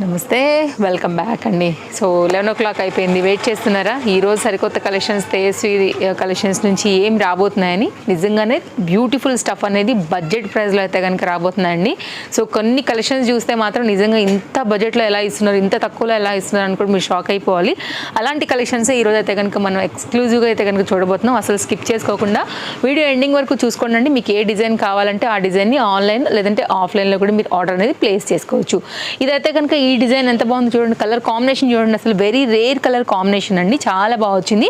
నమస్తే, welcome back అండి. So 11 o'clock అయిపోయింది. వెయిట్ చేస్తున్నారా? ఈరోజు సరికొత్త కలెక్షన్స్ తేజస్వి కలెక్షన్స్ నుంచి ఏం రాబోతున్నాయని. నిజంగానే బ్యూటిఫుల్ స్టఫ్ అనేది బడ్జెట్ ప్రైస్లో అయితే కనుక రాబోతున్నాయండి. సో కొన్ని కలెక్షన్స్ చూస్తే మాత్రం నిజంగా ఇంత బడ్జెట్లో ఎలా ఇస్తున్నారు, ఇంత తక్కువలో ఎలా ఇస్తున్నారు అని కూడా మీరు షాక్ అయిపోవాలి. అలాంటి కలెక్షన్స్ ఈరోజు అయితే కనుక మనం ఎక్స్క్లూజివ్గా అయితే కనుక చూడబోతున్నాం. అసలు స్కిప్ చేసుకోకుండా వీడియో ఎండింగ్ వరకు చూసుకోండి. మీకు ఏ డిజైన్ కావాలంటే ఆ డిజైన్ని ఆన్లైన్ లేదంటే ఆఫ్లైన్లో కూడా మీరు ఆర్డర్ అనేది ప్లేస్ చేసుకోవచ్చు. ఇదైతే కనుక ఈ డిజైన్ ఎంత బాగుంది చూడండి. కలర్ కాంబినేషన్ చూడండి, అసలు వెరీ రేర్ కలర్ కాంబినేషన్ అండి. చాలా బాగా వచ్చింది.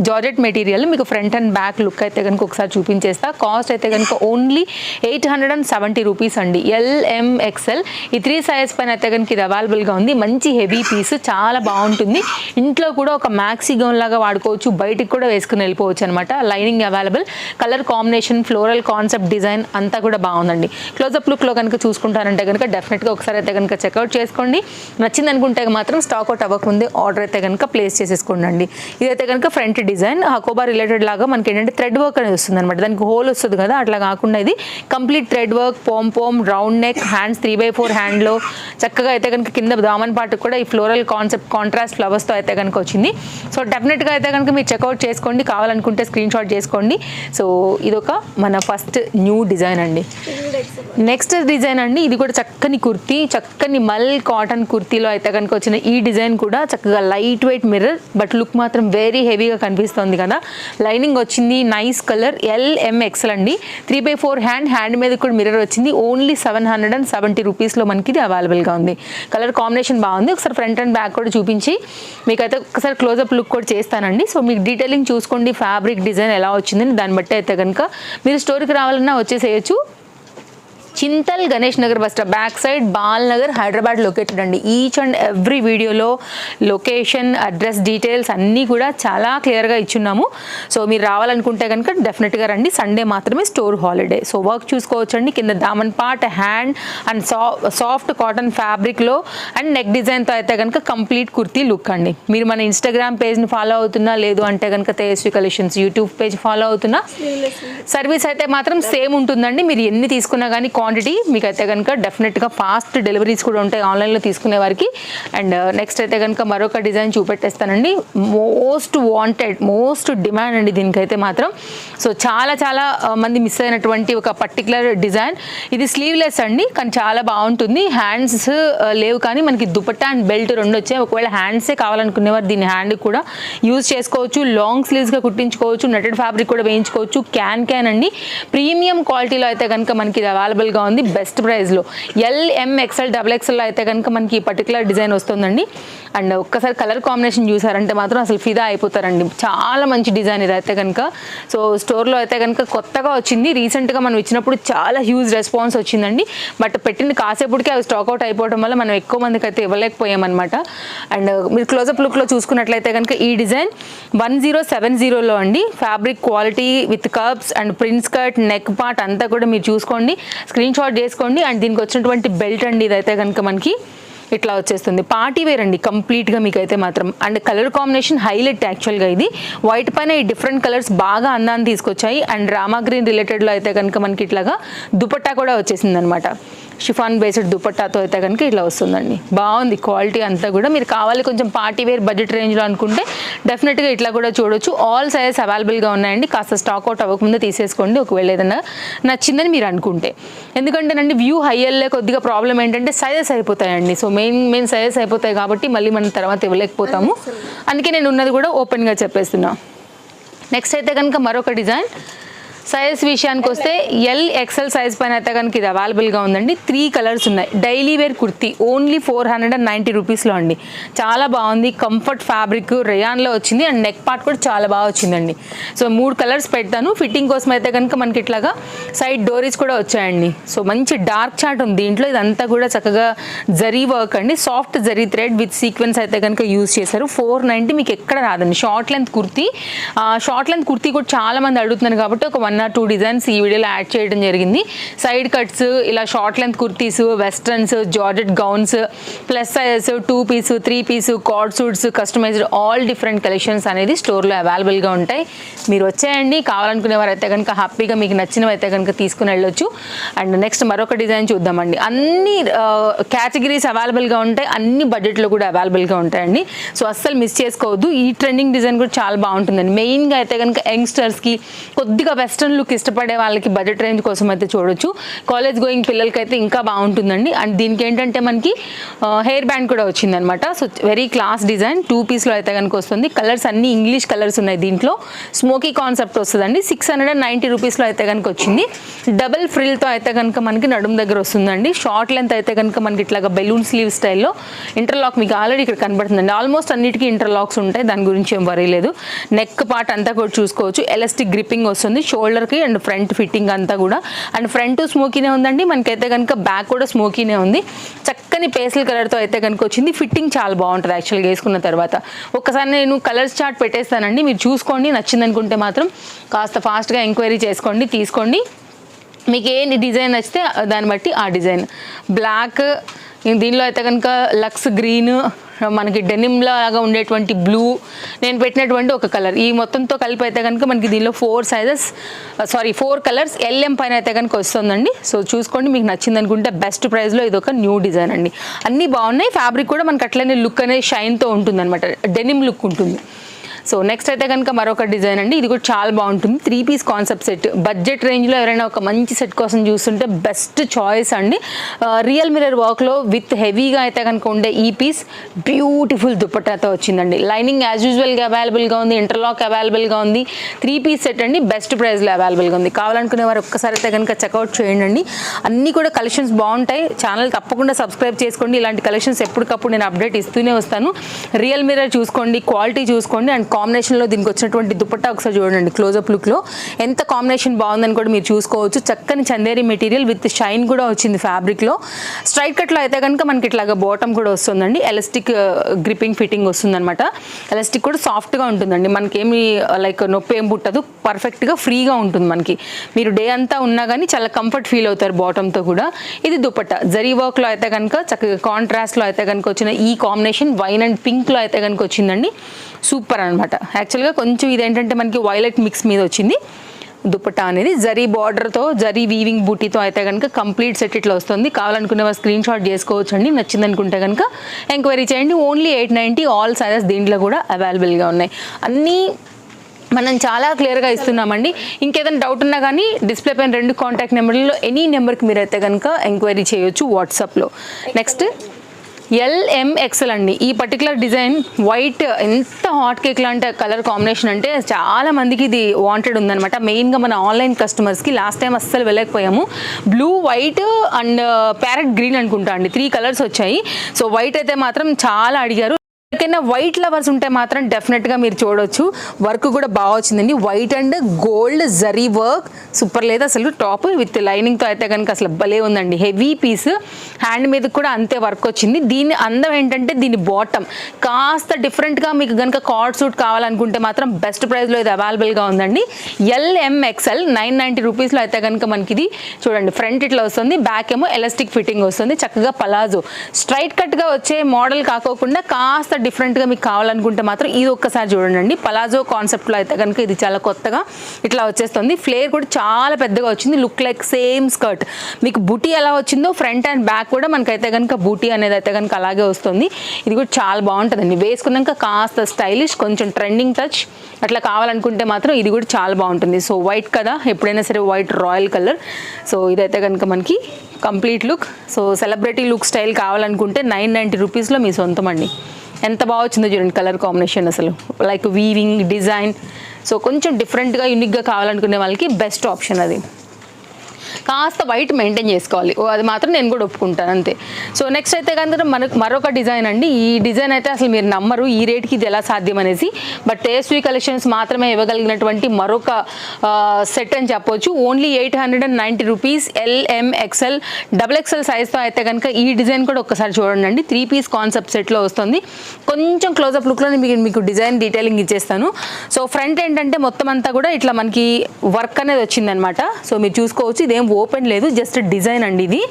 Georgette material. మీకు ఫ్రంట్ అండ్ బ్యాక్ లుక్ అయితే కనుక ఒకసారి చూపించేస్తా. కాస్ట్ అయితే కనుక ఓన్లీ 870 రూపీస్ అండి. LMXL ఈ 3 సైజ్ పైన అయితే కనుక ఇది అవైలబుల్గా ఉంది. మంచి హెవీ పీస్, చాలా బాగుంటుంది. ఇంట్లో కూడా ఒక మ్యాక్సీ గౌన్ లాగా వాడుకోవచ్చు, బయటికి కూడా వేసుకుని వెళ్ళిపోవచ్చు అనమాట. Lining available, colour combination, floral concept design అంతా కూడా బాగుందండి. క్లోజప్ లుక్లో కనుక చూసుకుంటారంటే కనుక డెఫినెట్గా ఒకసారి అయితే కనుక చెక్అవుట్ చేసుకోండి. నచ్చింది అనుకుంటే మాత్రం స్టాక్ అవుట్ అవ్వకముందే ఆర్డర్ అయితే కనుక ప్లేస్ చేసేసుకోండి. ఇదైతే కనుక ఫ్రంట్ డిజైన్ హకోబా రిలేటెడ్ లాగా మనకి ఏంటంటే థ్రెడ్ వర్క్ అనేది వస్తుంది అనమాట. దానికి హోల్ వస్తుంది కదా, అట్లా కాకుండా ఇది కంప్లీట్ థ్రెడ్ వర్క్, పోమ్ రౌండ్ నెక్, హ్యాండ్స్ 3/4 హ్యాండ్లో చక్కగా అయితే కనుక కింద దామన్ పార్ట్ కూడా ఈ ఫ్లోరల్ కాన్సెప్ట్ కాంట్రాస్ట్ ఫ్లవర్స్తో అయితే కనుక వచ్చింది. సో డెఫినెట్గా అయితే కనుక మీరు చెక్అవుట్ చేసుకోండి. కావాలనుకుంటే స్క్రీన్ షాట్ చేసుకోండి. సో ఇదొక మన ఫస్ట్ న్యూ డిజైన్ అండి. నెక్స్ట్ డిజైన్ అండి, ఇది కూడా చక్కని కుర్తీ, చక్కని మల్ కాటన్ కుర్తీలో అయితే కనుక వచ్చిన ఈ డిజైన్ కూడా చక్కగా light weight mirror, but look మాత్రం వెరీ హెవీగా కనిపిస్తుంది కదా. లైనింగ్ వచ్చింది, నైస్ కలర్. LMXL అండి. 3/4 హ్యాండ్ మీద కూడా మిర్రర్ వచ్చింది. ఓన్లీ 770 రూపీస్లో మనకి ఇది అవైలబుల్గా ఉంది. కలర్ కాంబినేషన్ బాగుంది. ఒకసారి ఫ్రంట్ అండ్ బ్యాక్ కూడా చూపించి మీకైతే ఒకసారి క్లోజప్ లుక్ కూడా చేస్తానండి. సో మీకు డీటెయిలింగ్ చూసుకోండి, ఫ్యాబ్రిక్ డిజైన్ ఎలా వచ్చిందని. దాన్ని బట్టి అయితే కనుక మీరు స్టోర్కి రావాలన్నా వచ్చేసేయచ్చు. Chintal Ganesh Nagar bus stop back side, Bal Nagar, Hyderabad located అండి. ఈచ్ అండ్ ఎవ్రీ వీడియోలో లొకేషన్, అడ్రస్ డీటెయిల్స్ అన్నీ కూడా చాలా క్లియర్గా ఇచ్చున్నాము. సో మీరు రావాలనుకుంటే కనుక డెఫినెట్గా రండి. సండే మాత్రమే స్టోర్ హాలిడే. సో వర్క్ చూసుకోవచ్చండి. కింద దామన్ part, hand and soft cotton ఫ్యాబ్రిక్లో అండ్ నెక్ డిజైన్తో అయితే కనుక కంప్లీట్ కుర్తీ లుక్ అండి. మీరు మన ఇన్స్టాగ్రామ్ పేజ్ని ఫాలో అవుతున్నా, లేదు అంటే కనుక Tejaswi collections YouTube page follow అవుతున్నా, సర్వీస్ అయితే మాత్రం సేమ్ ఉంటుందండి. మీరు ఎన్ని తీసుకున్నా కానీ క్వాంటిటీ మీకైతే కనుక డెఫినెట్గా ఫాస్ట్ డెలివరీస్ కూడా ఉంటాయి ఆన్లైన్లో తీసుకునే వారికి. అండ్ నెక్స్ట్ అయితే కనుక మరొక డిజైన్ చూపెట్టేస్తానండి. మోస్ట్ వాంటెడ్, మోస్ట్ డిమాండ్ అండి దీనికైతే మాత్రం. సో చాలా చాలా మంది మిస్ అయినటువంటి ఒక పర్టికులర్ డిజైన్. ఇది స్లీవ్లెస్ అండి, కానీ చాలా బాగుంటుంది. హ్యాండ్స్ లేవు కానీ మనకి దుపట్టా అండ్ బెల్ట్ రెండు వచ్చాయి. ఒకవేళ హ్యాండ్సే కావాలనుకునేవారు దీన్ని హ్యాండ్ కూడా యూజ్ చేసుకోవచ్చు. లాంగ్ స్లీవ్స్గా కుట్టించుకోవచ్చు, నెటెడ్ ఫ్యాబ్రిక్ కూడా వేయించుకోవచ్చు. క్యాన్ అండి, ప్రీమియం క్వాలిటీలో అయితే కనుక మనకి ఇది అవైలబుల్గా ఉంది. బెస్ట్ ప్రైస్లో LMXL XXL అయితే కనుక మనకి ఈ పర్టికులర్ డిజైన్ వస్తుందండి. అండ్ ఒక్కసారి కలర్ కాంబినేషన్ చూసారంటే మాత్రం అసలు ఫిదా అయిపోతారండి. చాలా మంచి డిజైన్ ఇది అయితే కనుక. సో స్టోర్లో అయితే కనుక కొత్తగా వచ్చింది. రీసెంట్గా మనం ఇచ్చినప్పుడు చాలా హ్యూజ్ రెస్పాన్స్ వచ్చిందండి. బట్ పెట్టింది కాసేపటికి అవి స్టాక్అవుట్ అయిపోవడం వల్ల మనం ఎక్కువ మందికి అయితే ఇవ్వలేకపోయామన్నమాట. అండ్ మీరు క్లోజప్ లుక్లో చూసుకున్నట్లయితే కనుక ఈ డిజైన్ 1070లో అండి. Fabric quality with curbs and prince cut, neck part అంతా కూడా మీరు చూసుకోండి, స్క్రీన్ షాట్ చేసుకోండి. అండ్ దీనికి వచ్చినటువంటి బెల్ట్ అండి ఇదైతే కనుక మనకి ఇట్లా వచ్చేస్తుంది. పార్టీ వేర్ అండి కంప్లీట్గా మీకైతే మాత్రం. అండ్ కలర్ కాంబినేషన్ హైలైట్ యాక్చువల్గా. ఇది వైట్ పైన ఈ డిఫరెంట్ కలర్స్ బాగా అందాన్ని తీసుకొచ్చాయి. అండ్ రామా గ్రీన్ రిలేటెడ్లో అయితే కనుక మనకి ఇట్లాగా దుపట్టా కూడా వచ్చేసింది అనమాట. షిఫాన్ బేస్డ్ దుపట్టాతో అయితే కనుక ఇట్లా వస్తుందండి. బాగుంది క్వాలిటీ అంతా కూడా. మీరు కావాలి కొంచెం పార్టీ వేర్ బడ్జెట్ రేంజ్లో అనుకుంటే డెఫినెట్గా ఇట్లా కూడా చూడొచ్చు. ఆల్ సైజెస్ అవైలబుల్గా ఉన్నాయండి. కాస్త స్టాక్అవుట్ అవ్వకముందే తీసేసుకోండి ఒకవేళ ఏదైనా నచ్చిందని మీరు అనుకుంటే. ఎందుకంటేనండి వ్యూ హై వెళ్ళే కొద్దిగా ప్రాబ్లం ఏంటంటే సైజెస్ అయిపోతాయండి. సో మెయిన్ సైజెస్ అయిపోతాయి కాబట్టి మళ్ళీ మనం తర్వాత ఇవ్వలేకపోతాము. అందుకే నేను ఉన్నది కూడా ఓపెన్గా చెప్పేస్తున్నా. నెక్స్ట్ అయితే కనుక మరొక డిజైన్. సైజ్ విషయానికి వస్తే LXL సైజ్ పైన అయితే కనుక ఇది అవైలబుల్గా ఉందండి. 3 కలర్స్ ఉన్నాయి. డైలీ వేర్ కుర్తీ ఓన్లీ 490 రూపీస్లో అండి. చాలా బాగుంది. కంఫర్ట్ ఫ్యాబ్రిక్ రేయాన్లో వచ్చింది. అండ్ నెక్ పార్ట్ కూడా చాలా బాగా వచ్చిందండి. సో 3 కలర్స్ పెడతాను. ఫిట్టింగ్ కోసం అయితే కనుక మనకి ఇట్లాగా సైడ్ డోరీస్ కూడా వచ్చాయండి. సో మంచి డార్క్ చార్ట్ ఉంది దీంట్లో. ఇదంతా కూడా చక్కగా జరీ వర్క్ అండి. Soft zari thread with sequence అయితే కనుక యూజ్ చేశారు. 490 మీకు ఎక్కడ రాదండి. షార్ట్ లెంత్ కుర్తీ కూడా చాలా మంది అడుగుతున్నారు కాబట్టి ఒక 1 1 or 2 డిజైన్స్ ఈ వీడియోలో యాడ్ చేయడం జరిగింది. సైడ్ కట్స్, ఇలా short length kurtis, westerns, georgette gowns, plus sizes, 2 piece, 3 piece, cord suits, customised all different collections అనేది స్టోర్లో అవైలబుల్గా ఉంటాయి. మీరు వచ్చేయండి, కావాలనుకునే వారు అయితే కనుక హ్యాపీగా మీకు నచ్చినవి అయితే కనుక తీసుకుని వెళ్ళొచ్చు. అండ్ నెక్స్ట్ మరొక డిజైన్ చూద్దామండి. అన్ని కేటగిరీస్ అవైలబుల్గా ఉంటాయి, అన్ని బడ్జెట్లో కూడా అవైలబుల్గా ఉంటాయండి. సో అస్సలు మిస్ చేసుకోవద్దు. ఈ ట్రెండింగ్ డిజైన్ కూడా చాలా బాగుంటుందండి. మెయిన్గా అయితే కనుక యంగ్స్టర్స్కి, కొద్దిగా వెస్ట్రన్ లుక్ ఇష్టపడే వాళ్ళకి బడ్జెట్ రేంజ్ కోసం అయితే చూడొచ్చు. కాలేజ్ గోయింగ్ పిల్లలకి అయితే ఇంకా బాగుంటుందండి. అండ్ దీనికి ఏంటంటే మనకి హెయిర్ బ్యాండ్ కూడా వచ్చిందనమాట. సో వెరీ క్లాస్ డిజైన్, 2 పీస్లో అయితే కనుక వస్తుంది. కలర్స్ అన్ని ఇంగ్లీష్ కలర్స్ ఉన్నాయి. దీంట్లో స్మోకీ కాన్సెప్ట్ వస్తుందండి. 690 రూపీస్లో అయితే కనుక వచ్చింది. డబుల్ ఫ్రిల్తో అయితే కనుక మనకి నడుము దగ్గర వస్తుందండి. షార్ట్ లెంత్ అయితే కనుక మనకి ఇట్లాగా బెలూన్ స్లీవ్ స్టైల్లో ఇంటర్లాక్ మీకు ఆల్రెడీ ఇక్కడ కనబడుతుందండి. ఆల్మోస్ట్ అన్నిటికీ ఇంటర్లాక్స్ ఉంటాయి, దాని గురించి ఏం వరీ లేదు. నెక్ పార్ట్ అంతా కూడా చూసుకోవచ్చు. ఎలాస్టిక్ గ్రిప్పింగ్ వస్తుంది షోల్డర్కి అండ్ ఫ్రంట్ ఫిట్టింగ్ అంతా కూడా. అండ్ ఫ్రంట్ స్మోకీనే ఉందండి, మనకైతే కనుక బ్యాక్ కూడా స్మోకీనే ఉంది. చక్కని పేస్టల్ కలర్తో అయితే కనుక వచ్చింది. ఫిట్టింగ్ చాలా బాగుంటుంది యాక్చువల్గా వేసుకున్న తర్వాత. ఒక్కసారి నేను కలర్స్ చార్ట్ పెట్టేస్తానండి, మీరు చూసుకోండి. నచ్చింది అనుకుంటే మాత్రం కాస్త ఫాస్ట్గా ఎంక్వైరీ చేసుకోండి, తీసుకోండి. మీకు ఏ డిజైన్ నచ్చితే దాన్ని బట్టి ఆ డిజైన్. బ్లాక్, దీనిలో అయితే కనుక లక్స్ గ్రీన్, మనకి డెనిమ్ లాగా ఉండేటువంటి బ్లూ, నేను పెట్టినటువంటి ఒక కలర్. ఈ మొత్తంతో కలిపి అయితే కనుక మనకి దీనిలో 4 కలర్స్ LM పైన అయితే కనుక వస్తుందండి. సో చూసుకోండి, మీకు నచ్చింది అనుకుంటే బెస్ట్ ప్రైస్లో ఇది ఒక న్యూ డిజైన్ అండి. అన్నీ బాగున్నాయి. ఫ్యాబ్రిక్ కూడా మనకి అట్లనే లుక్ అనేది షైన్తో ఉంటుంది అనమాట, డెనిమ్ లుక్ ఉంటుంది. సో నెక్స్ట్ అయితే కనుక మరొక డిజైన్ అండి. ఇది కూడా చాలా బాగుంటుంది. 3 పీస్ కాన్సెప్ట్ సెట్. బడ్జెట్ రేంజ్లో ఎవరైనా ఒక మంచి సెట్ కోసం చూస్తుంటే బెస్ట్ చాయిస్ అండి. రియల్ మిర్రర్ వర్క్లో విత్ హెవీగా అయితే కనుక ఉండే ఈ పీస్ బ్యూటిఫుల్ దుపట్టాతో వచ్చిందండి. లైనింగ్ యాజ్ యూజువల్గా అవైలబుల్గా ఉంది, ఇంటర్లాక్ అవైలబుల్గా ఉంది. 3 పీస్ సెట్ అండి, బెస్ట్ ప్రైస్లో అవైలబుల్గా ఉంది. కావాలనుకునే వారు ఒక్కసారి అయితే కనుక చెక్అవుట్ చేయండి. అన్నీ కూడా కలెక్షన్స్ బాగుంటాయి. ఛానల్ తప్పకుండా సబ్స్క్రైబ్ చేసుకోండి. ఇలాంటి కలెక్షన్స్ ఎప్పటికప్పుడు నేను అప్డేట్ ఇస్తూనే వస్తాను. రియల్ మిర్రర్ చూసుకోండి, క్వాలిటీ చూసుకోండి. అండ్ కాంబినేషన్లో దీనికి వచ్చినటువంటి దుపట్టా ఒకసారి చూడండి, క్లోజప్ లుక్లో ఎంత కాంబినేషన్ బాగుందని కూడా మీరు చూసుకోవచ్చు. చక్కని చందేరి మెటీరియల్ విత్ షైన్ కూడా వచ్చింది ఫ్యాబ్రిక్లో. స్ట్రైట్ కట్లో అయితే కనుక మనకి ఇట్లాగా బాటమ్ కూడా వస్తుందండి. ఎలాస్టిక్ గ్రిప్పింగ్ ఫిట్టింగ్ వస్తుందన్నమాట. ఎలాస్టిక్ కూడా సాఫ్ట్గా ఉంటుందండి, మనకేమి లైక్ నొప్పి ఏం పుట్టదు, పర్ఫెక్ట్గా ఫ్రీగా ఉంటుంది. మనకి మీరు డే అంతా ఉన్నా కానీ చాలా కంఫర్ట్ ఫీల్ అవుతారు బాటంతో కూడా. ఇది దుపట్టా జరీ వర్క్లో అయితే కనుక చక్కగా కాంట్రాస్ట్లో అయితే కనుక వచ్చిన ఈ కాంబినేషన్ వైన్ అండ్ పింక్లో అయితే కనుక వచ్చిందండి. సూపర్ అనమాట. యాక్చువల్గా కొంచెం ఇదేంటంటే మనకి వైలెట్ మిక్స్ మీద వచ్చింది దుపట్టా అనేది. జరీ బార్డర్తో, జరీ వీవింగ్ బూటీతో అయితే కనుక కంప్లీట్ సెట్ ఇట్లా వస్తుంది. కావాలనుకునే వారు స్క్రీన్ షాట్ చేసుకోవచ్చు అండి. నచ్చింది అనుకుంటే కనుక ఎంక్వైరీ చేయండి. ఓన్లీ 890, ఆల్ సైజెస్ దీంట్లో కూడా అవైలబుల్గా ఉన్నాయి. అన్నీ మనం చాలా క్లియర్గా ఇస్తున్నామండి. ఇంకేదైనా డౌట్ ఉన్నా కానీ డిస్ప్లే పైన 2 కాంటాక్ట్ నెంబర్లలో ఎనీ నెంబర్కి మీరైతే కనుక ఎంక్వైరీ చేయొచ్చు వాట్సాప్లో. నెక్స్ట్ LMXL అండి. ఈ పర్టికులర్ డిజైన్ వైట్ ఎంత హాట్ కేక్ లాంటి కలర్ కాంబినేషన్ అంటే చాలా మందికి ఇది వాంటెడ్ ఉందనమాట. మెయిన్గా మన ఆన్లైన్ కస్టమర్స్కి. లాస్ట్ టైం అస్సలు వెళ్ళకపోయాము. Blue, white and parrot green అనుకుంటా అండి, 3 కలర్స్ వచ్చాయి. సో వైట్ అయితే మాత్రం చాలా అడిగారు. ఎవరికైనా వైట్ లవర్స్ ఉంటే మాత్రం డెఫినెట్గా మీరు చూడొచ్చు. వర్క్ కూడా బాగా వచ్చిందండి. White and gold zari work super లేదు అసలు. టాప్ విత్ లైనింగ్తో అయితే కనుక అసలు భలే ఉందండి. హెవీ పీస్, హ్యాండ్ మీద కూడా అంతే వర్క్ వచ్చింది. దీని అందం ఏంటంటే దీని బాటమ్ కాస్త డిఫరెంట్గా మీకు కనుక కార్డ్ సూట్ కావాలనుకుంటే మాత్రం బెస్ట్ ప్రైస్లో ఇది అవైలబుల్గా ఉందండి. LMXL 990 రూపీస్లో అయితే కనుక మనకి ఇది చూడండి. ఫ్రంట్ ఇట్లా వస్తుంది, బ్యాక్ ఏమో ఎలాస్టిక్ ఫిట్టింగ్ వస్తుంది. చక్కగా పలాజో స్ట్రైట్ కట్గా వచ్చే మోడల్ కాకోకుండా కాస్త డిఫరెంట్గా మీకు కావాలనుకుంటే మాత్రం ఇది ఒక్కసారి చూడండి. పలాజో కాన్సెప్ట్లో అయితే కనుక ఇది చాలా కొత్తగా ఇట్లా వచ్చేస్తుంది. ఫ్లేర్ కూడా చాలా పెద్దగా వచ్చింది. Look like same skirt. మీకు బూటీ ఎలా వచ్చిందో ఫ్రంట్ అండ్ బ్యాక్ కూడా మనకైతే కనుక బూటీ అనేది అయితే కనుక అలాగే వస్తుంది. ఇది కూడా చాలా బాగుంటుందండి. వేసుకున్నాక కాస్త స్టైలిష్, కొంచెం ట్రెండింగ్ టచ్ అట్లా కావాలనుకుంటే మాత్రం ఇది కూడా చాలా బాగుంటుంది. సో వైట్ కదా, ఎప్పుడైనా సరే వైట్ రాయల్ కలర్. సో ఇదైతే కనుక మనకి complete look. So celebrity look style కావాలనుకుంటే 990 రూపీస్లో మీ సొంతం అండి. ఎంత బాగా వచ్చిందో చూడండి కలర్ కాంబినేషన్ అసలు. Like weaving design. సో కొంచెం డిఫరెంట్గా యూనిక్గా కావాలనుకునే వాళ్ళకి బెస్ట్ ఆప్షన్ అది. కాస్త వైట్ మెయింటైన్ చేసుకోవాలి, అది మాత్రం నేను కూడా ఒప్పుకుంటాను అంతే. సో నెక్స్ట్ అయితే కనుక మనకు మరొక డిజైన్ అండి. ఈ డిజైన్ అయితే అసలు మీరు నమ్మరు ఈ రేట్కి ఇది ఎలా సాధ్యం అనేసి. బట్ తేజస్వి కలెక్షన్స్ మాత్రమే ఇవ్వగలిగినటువంటి మరొక సెట్ అని చెప్పొచ్చు. Only 890 rupees. LM XL XXL సైజ్తో అయితే కనుక ఈ డిజైన్ కూడా ఒక్కసారి చూడండి అండి. 3 పీస్ కాన్సెప్ట్ సెట్లో వస్తుంది. కొంచెం క్లోజప్ లుక్లో మీకు డిజైన్ డీటెయిలింగ్ ఇచ్చేస్తాను. సో ఫ్రంట్ ఏంటంటే మొత్తం అంతా కూడా ఇట్లా మనకి వర్క్ అనేది వచ్చిందనమాట. సో మీరు చూసుకోవచ్చు, ఇదేం ఓపెన్ లేదు, జస్ట్ డిజైన్ అండి ఇది.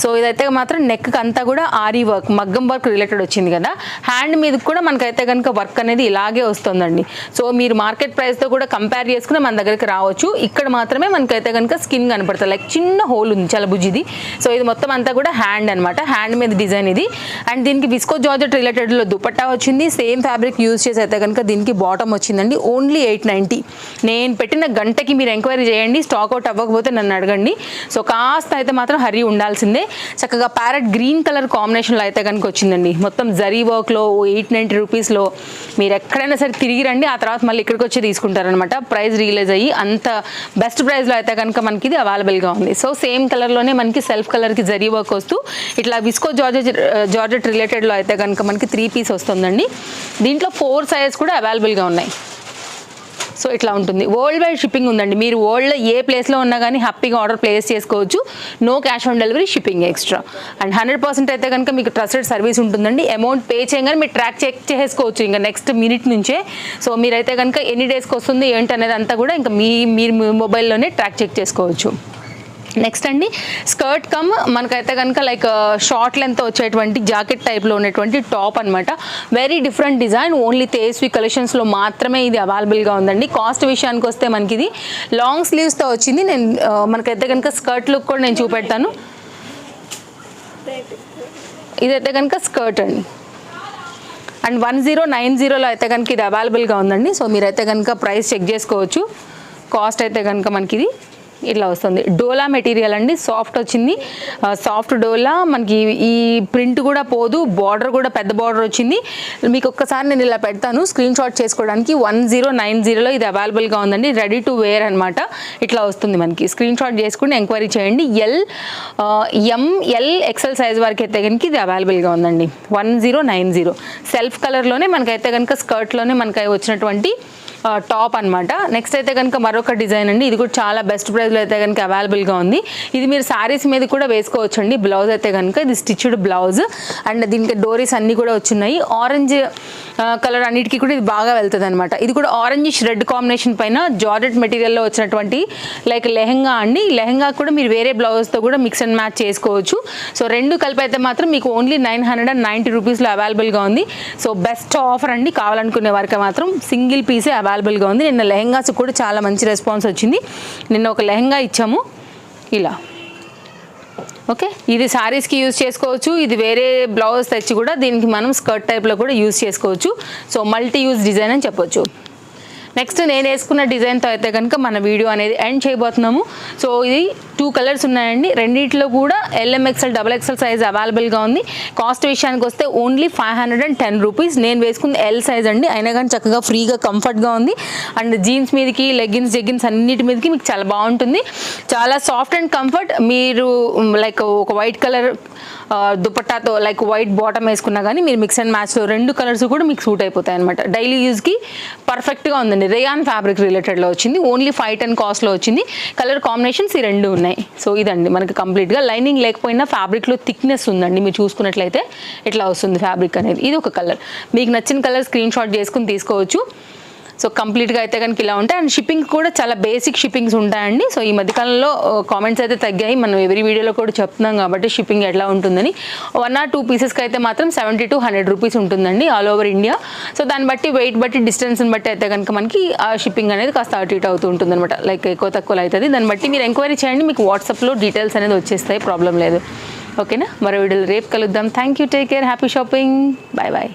సో ఇదైతే మాత్రం నెక్ అంతా కూడా ఆరీ వర్క్, మగ్గం వర్క్ రిలేటెడ్ వచ్చింది కదా. హ్యాండ్ మీద కూడా మనకైతే కనుక వర్క్ అనేది ఇలాగే వస్తుందండి. సో మీరు మార్కెట్ ప్రైస్తో కూడా కంపేర్ చేసుకుని మన దగ్గరికి రావచ్చు. ఇక్కడ మాత్రమే మనకైతే కనుక స్కిన్ కనపడుతుంది, లైక్ చిన్న హోల్ ఉంది చాలా బుజ్జిది. సో ఇది మొత్తం అంతా కూడా హ్యాండ్ అనమాట, హ్యాండ్ మీద డిజైన్ ఇది. అండ్ దీనికి విస్కో జార్జెట్ రిలేటెడ్లో దుపట్టా వచ్చింది. సేమ్ ఫ్యాబ్రిక్ యూజ్ చేసి అయితే కనుక దీనికి బాటమ్ వచ్చిందండి. ఓన్లీ 890. నేను పెట్టిన గంటకి మీరు ఎంక్వైరీ చేయండి, స్టాక్ అవుట్ అవ్వకపోతే నన్ను అడగండి. సో కాస్త అయితే మాత్రం హరీ ఉండాల్సిందే. చక్కగా ప్యారెట్ గ్రీన్ కలర్ కాంబినేషన్లో అయితే కనుక వచ్చిందండి. మొత్తం జరీ వర్క్లో 890 రూపీస్లో మీరు ఎక్కడైనా సరే తిరిగి రండి, ఆ తర్వాత మళ్ళీ ఇక్కడికి వచ్చి తీసుకుంటారనమాట. ప్రైస్ రియలైజ్ అయ్యి అంత బెస్ట్ ప్రైస్లో అయితే కనుక మనకి ఇది అవైలబుల్గా ఉంది. సో సేమ్ కలర్లోనే మనకి సెల్ఫ్ కలర్కి జరీ వర్క్ వస్తూ ఇట్లా విస్కో జార్జెట్ రిలేటెడ్లో అయితే కనుక మనకి 3 పీస్ వస్తుందండి. దీంట్లో 4 సైజెస్ కూడా అవైలబుల్గా ఉన్నాయి. సో ఇట్లా ఉంటుంది. వరల్డ్ వైడ్ షిప్పింగ్ ఉందండి. మీరు వరల్డ్లో ఏ ప్లేస్లో ఉన్నా కానీ హ్యాపీగా ఆర్డర్ ప్లేస్ చేసుకోవచ్చు. No cash on delivery, shipping extra. And 100% అయితే కనుక మీకు ట్రస్టెడ్ సర్వీస్ ఉంటుందండి. అమౌంట్ పే చేయగానే మీరు చెక్ చేసుకోవచ్చు ఇంకా నెక్స్ట్ మినిట్ నుంచే. సో మీరైతే కనుక ఎన్ని డేస్కి వస్తుంది ఏంటి అనేది అంతా కూడా ఇంకా మీరు మొబైల్లోనే చెక్ చేసుకోవచ్చు. నెక్స్ట్ అండి స్కర్ట్ కమ్ మనకైతే కనుక లైక్ షార్ట్ లెంత్ వచ్చేటువంటి జాకెట్ టైప్లో ఉన్నటువంటి టాప్ అనమాట. Very different design. Only Tejaswi కలెక్షన్స్లో మాత్రమే ఇది అవైలబుల్గా ఉందండి. కాస్ట్ విషయానికి వస్తే మనకి ఇది లాంగ్ స్లీవ్స్తో వచ్చింది. నేను మనకైతే కనుక స్కర్ట్ లుక్ కూడా నేను చూపెడతాను. ఇదైతే కనుక స్కర్ట్ అండి. అండ్ 1090లో అయితే కనుక ఇది అవైలబుల్గా ఉందండి. సో మీరైతే కనుక ప్రైస్ చెక్ చేసుకోవచ్చు. కాస్ట్ అయితే కనుక మనకి ఇది ఇట్లా వస్తుంది. డోలా మెటీరియల్ అండి, సాఫ్ట్ వచ్చింది. సాఫ్ట్ డోలా మనకి ఈ ప్రింట్ కూడా పోదు, బార్డర్ కూడా పెద్ద బార్డర్ వచ్చింది. మీకు ఒక్కసారి నేను ఇలా పెడతాను స్క్రీన్ షాట్ చేసుకోవడానికి. 1090లో ఇది అవైలబుల్గా ఉందండి. రెడీ టు వేర్ అనమాట. ఇట్లా వస్తుంది మనకి. స్క్రీన్ షాట్ చేసుకుని ఎంక్వైరీ చేయండి. ML XL సైజ్ వరకు అయితే కనుక ఇది అవైలబుల్గా ఉందండి. 1090 సెల్ఫ్ కలర్లోనే మనకైతే కనుక స్కర్ట్లోనే మనకి వచ్చినటువంటి టాప్ అనమాట. నెక్స్ట్ అయితే కనుక మరొక డిజైన్ అండి. ఇది కూడా చాలా బెస్ట్ ప్రైస్లో అయితే కనుక అవైలబుల్గా ఉంది. ఇది మీరు శారీస్ మీద కూడా వేసుకోవచ్చు అండి. బ్లౌజ్ అయితే కనుక ఇది స్టిచ్డ్ బ్లౌజ్. అండ్ దీనికి డోరీస్ అన్నీ కూడా వచ్చున్నాయి. ఆరెంజ్ కలర్ అన్నిటికీ కూడా ఇది బాగా వెళ్తుంది అనమాట. ఇది కూడా ఆరెంజ్ రెడ్ కాంబినేషన్ పైన జార్జెట్ మెటీరియల్లో వచ్చినటువంటి లైక్ లెహంగా అండి. లెహంగా కూడా మీరు వేరే బ్లౌజ్తో కూడా మిక్స్ అండ్ మ్యాచ్ చేసుకోవచ్చు. సో రెండు కలిపి అయితే మాత్రం మీకు ఓన్లీ 990 రూపీస్లో అవైలబుల్గా ఉంది. సో బెస్ట్ ఆఫర్ అండి. కావాలనుకునే వారికి మాత్రం సింగిల్ పీసే అవైలబుల్గా ఉంది. నిన్న లెహంగాస్ కూడా చాలా మంచి రెస్పాన్స్ వచ్చింది. నిన్న ఒక లెహంగా ఇచ్చాము ఇలా. ఓకే, ఇది శారీస్కి యూజ్ చేసుకోవచ్చు. ఇది వేరే బ్లౌజ్ తెచ్చి కూడా దీనికి మనం స్కర్ట్ టైప్లో కూడా యూజ్ చేసుకోవచ్చు. సో మల్టీ యూజ్ డిజైన్ అని చెప్పొచ్చు. నెక్స్ట్ నేను వేసుకున్న డిజైన్తో అయితే కనుక మన వీడియో అనేది ఎండ్ చేయబోతున్నాము. సో ఇది 2 కలర్స్ ఉన్నాయండి. రెండింటిలో కూడా LM XL XXL సైజ్ అవైలబుల్గా ఉంది. కాస్ట్ విషయానికి వస్తే ఓన్లీ 510 రూపీస్. నేను వేసుకుంది L సైజ్ అండి. అయినా కానీ చక్కగా ఫ్రీగా కంఫర్ట్గా ఉంది. అండ్ జీన్స్ మీదకి జెగ్గిన్స్ అన్నిటి మీదకి మీకు చాలా బాగుంటుంది. చాలా సాఫ్ట్ అండ్ కంఫర్ట్. మీరు లైక్ ఒక వైట్ కలర్ దుపట్టాతో లైక్ వైట్ బాటమ్ వేసుకున్నా కానీ మీరు మిక్స్ అండ్ మ్యాచ్లో 2 కలర్స్ కూడా మీకు సూట్ అయిపోతాయి అనమాట. డైలీ యూజ్కి పర్ఫెక్ట్గా ఉందండి. రేయాన్ ఫ్యాబ్రిక్ రిలేటెడ్లో వచ్చింది. ఓన్లీ 510 కాస్ట్లో వచ్చింది. కలర్ కాంబినేషన్స్ ఈ 2 ఉన్నాయి. సో ఇదండి మనకి కంప్లీట్గా లైనింగ్ లేకపోయినా ఫ్యాబ్రిక్లో థిక్నెస్ ఉందండి. మీరు చూసుకున్నట్లయితే ఇట్లా వస్తుంది ఫ్యాబ్రిక్ అనేది. ఇది ఒక కలర్. మీకు నచ్చిన కలర్ స్క్రీన్ షాట్ చేసుకుని తీసుకోవచ్చు. సో కంప్లీట్గా అయితే కనుక ఇలా ఉంటాయి. అండ్ షిప్పింగ్ కూడా చాలా బేసిక్ షిప్పింగ్స్ ఉంటాయండి. సో ఈ మధ్యకాలంలో కామెంట్స్ అయితే తగ్గాయి. మనం ఎవరి వీడియోలో కూడా చెప్తున్నాం కాబట్టి షిప్పింగ్ ఎట్లా ఉంటుందని. 1 or 2 పీసెస్కి అయితే మాత్రం 70 to 100 రూపీస్ ఉంటుందండి ఆల్ ఓవర్ ఇండియా. సో దాన్ని బట్టి వెయిట్ బట్టి డిస్టెన్స్ని బట్టి అయితే కనుక మనకి ఆ షిప్పింగ్ అనేది కాస్త అటు ఇటు అవుతూ ఉంటుంది అనమాట. లైక్ ఎక్కువ తక్కువ అవుతుంది. దాన్ని బట్టి మీరు ఎంక్వైరీ చేయండి. మీకు వాట్సాప్లో డీటెయిల్స్ అనేది వచ్చేస్తాయి, ప్రాబ్లం లేదు. ఓకేనా, మరో వీడియోలో రేపు కలుద్దాం. Thank you, take care, happy shopping, bye bye.